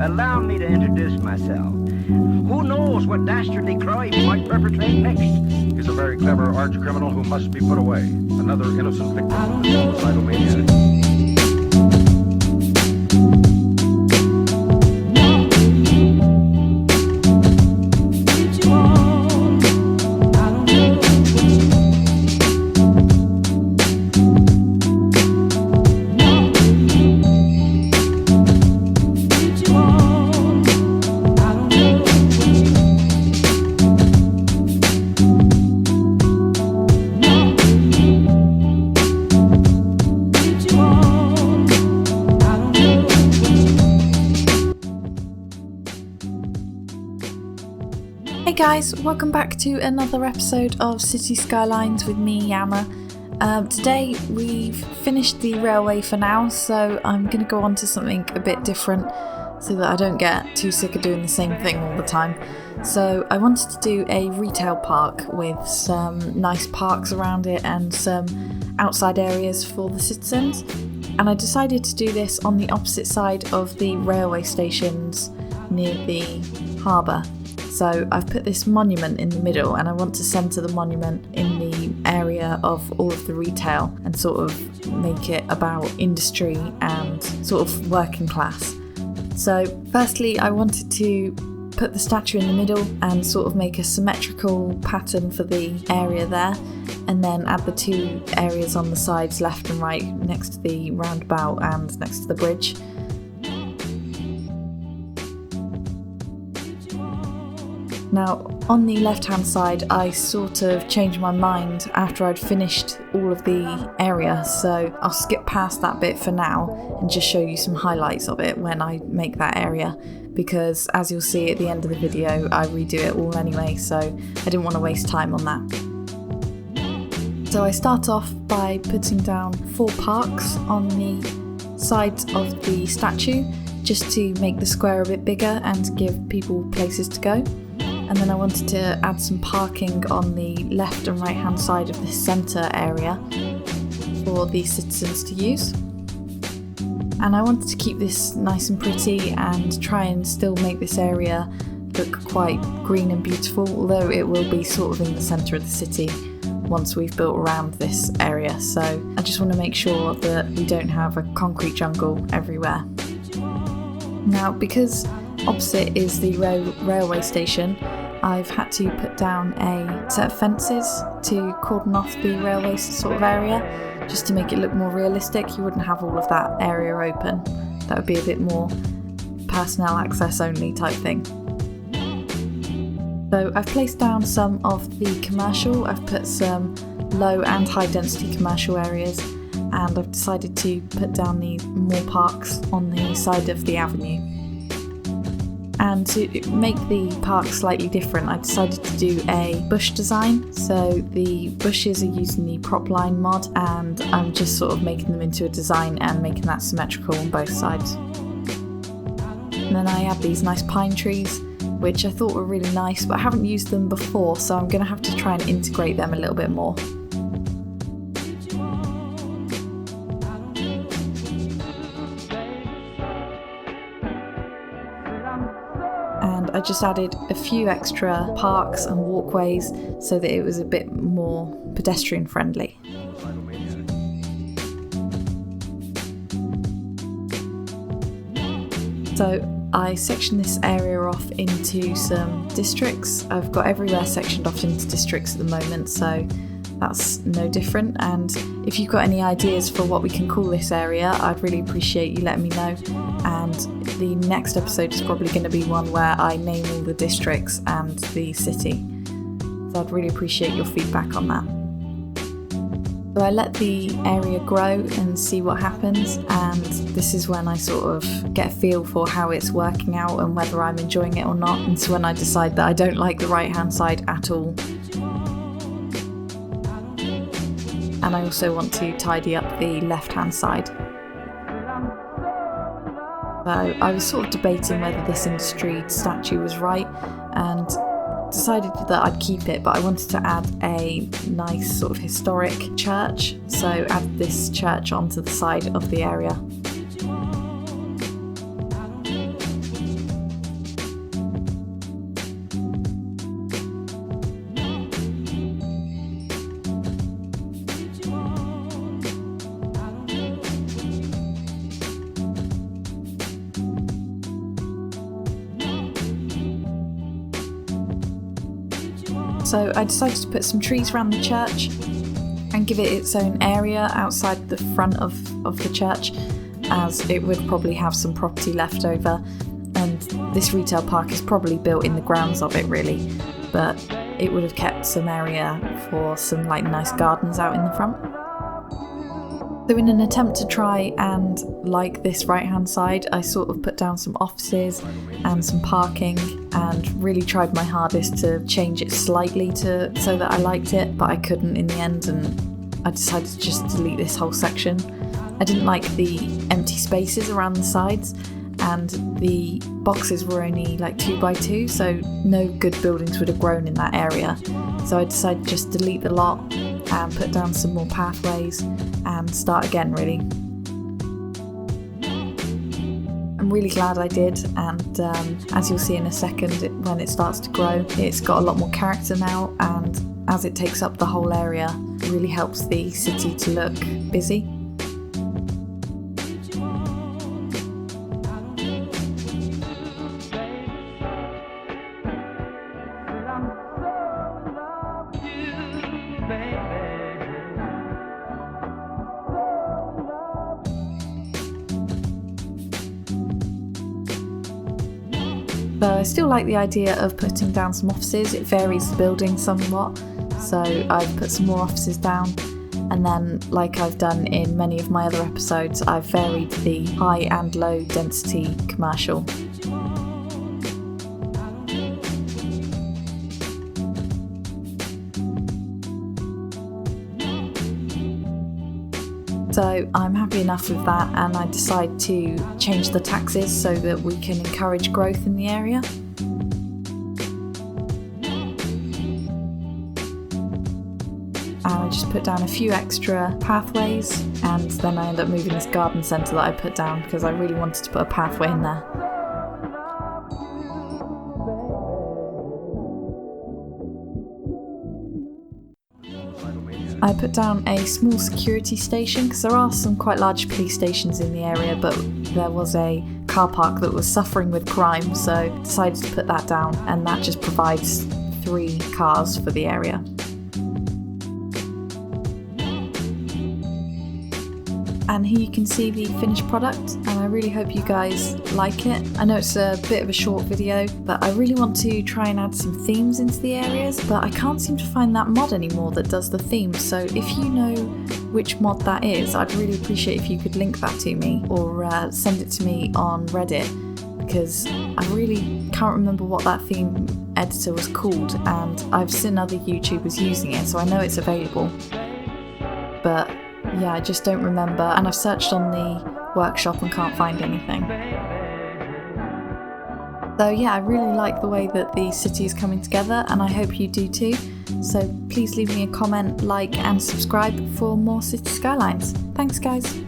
Allow me to introduce myself. Who knows what dastardly crime he might perpetrate next? He's a very clever arch criminal who must be put away. Another innocent victim of this suicidal maniac. Hey guys, welcome back to another episode of City Skylines with me, Yama. Today we've finished the railway for now, so I'm going to go on to something a bit different so that I don't get too sick of doing the same thing all the time. So I wanted to do a retail park with some nice parks around it and some outside areas for the citizens. And I decided to do this on the opposite side of the railway stations near the harbour. So I've put this monument in the middle and I want to centre the monument in the area of all of the retail and sort of make it about industry and sort of working class. So firstly I wanted to put the statue in the middle and sort of make a symmetrical pattern for the area there, and then add the two areas on the sides left and right next to the roundabout and next to the bridge. Now, on the left-hand side, I sort of changed my mind after I'd finished all of the area, so I'll skip past that bit for now and just show you some highlights of it when I make that area, because as you'll see at the end of the video, I redo it all anyway, so I didn't want to waste time on that. So I start off by putting down 4 parks on the sides of the statue, just to make the square a bit bigger and give people places to go. And then I wanted to add some parking on the left and right hand side of the centre area for the citizens to use. And I wanted to keep this nice and pretty and try and still make this area look quite green and beautiful, although it will be sort of in the centre of the city once we've built around this area. So I just want to make sure that we don't have a concrete jungle everywhere. Now, because opposite is the railway station, I've had to put down a set of fences to cordon off the railway sort of area, just to make it look more realistic. You wouldn't have all of that area open. That would be a bit more personnel access only type thing. So I've placed down some of the commercial. I've put some low and high density commercial areas, and I've decided to put down the more parks on the side of the avenue. And to make the park slightly different, I decided to do a bush design. So the bushes are using the prop line mod, and I'm just sort of making them into a design and making that symmetrical on both sides. And then I add these nice pine trees, which I thought were really nice, but I haven't used them before, so I'm going to have to try and integrate them a little bit more. And I just added a few extra parks and walkways so that it was a bit more pedestrian friendly. So I sectioned this area off into some districts. I've got everywhere sectioned off into districts at the moment, so that's no different. And if you've got any ideas for what we can call this area, I'd really appreciate you letting me know. And the next episode is probably going to be one where I name all the districts and the city. So I'd really appreciate your feedback on that. So I let the area grow and see what happens, and this is when I sort of get a feel for how it's working out and whether I'm enjoying it or not. And so when I decide that I don't like the right hand side at all. And I also want to tidy up the left hand side. So I was sort of debating whether this industry statue was right, and decided that I'd keep it, but I wanted to add a nice sort of historic church, so add this church onto the side of the area. So I decided to put some trees around the church and give it its own area outside the front of the church, as it would probably have some property left over, and this retail park is probably built in the grounds of it really, but it would have kept some area for some like nice gardens out in the front. So in an attempt to try and like this right hand side, I sort of put down some offices and some parking and really tried my hardest to change it slightly so that I liked it, but I couldn't in the end, and I decided to just delete this whole section. I didn't like the empty spaces around the sides, and the boxes were only like 2x2, so no good buildings would have grown in that area. So I decided to just delete the lot and put down some more pathways and start again really. I'm really glad I did, and as you'll see in a second, when it starts to grow, it's got a lot more character now, and as it takes up the whole area, it really helps the city to look busy. So I still like the idea of putting down some offices. It varies the building somewhat, so I've put some more offices down, and then like I've done in many of my other episodes, I've varied the high and low density commercial. So I'm happy enough with that, and I decide to change the taxes so that we can encourage growth in the area. And I just put down a few extra pathways, and then I end up moving this garden centre that I put down because I really wanted to put a pathway in there. I put down a small security station because there are some quite large police stations in the area, but there was a car park that was suffering with crime, so I decided to put that down, and that just provides 3 cars for the area. And here you can see the finished product, and I really hope you guys like it. I know it's a bit of a short video, but I really want to try and add some themes into the areas, but I can't seem to find that mod anymore that does the themes. So if you know which mod that is, I'd really appreciate if you could link that to me, or send it to me on Reddit, because I really can't remember what that theme editor was called, and I've seen other YouTubers using it, so I know it's available. But yeah, I just don't remember, and I've searched on the workshop and can't find anything. So yeah, I really like the way that the city is coming together, and I hope you do too. So please leave me a comment, like and subscribe for more City Skylines. Thanks guys!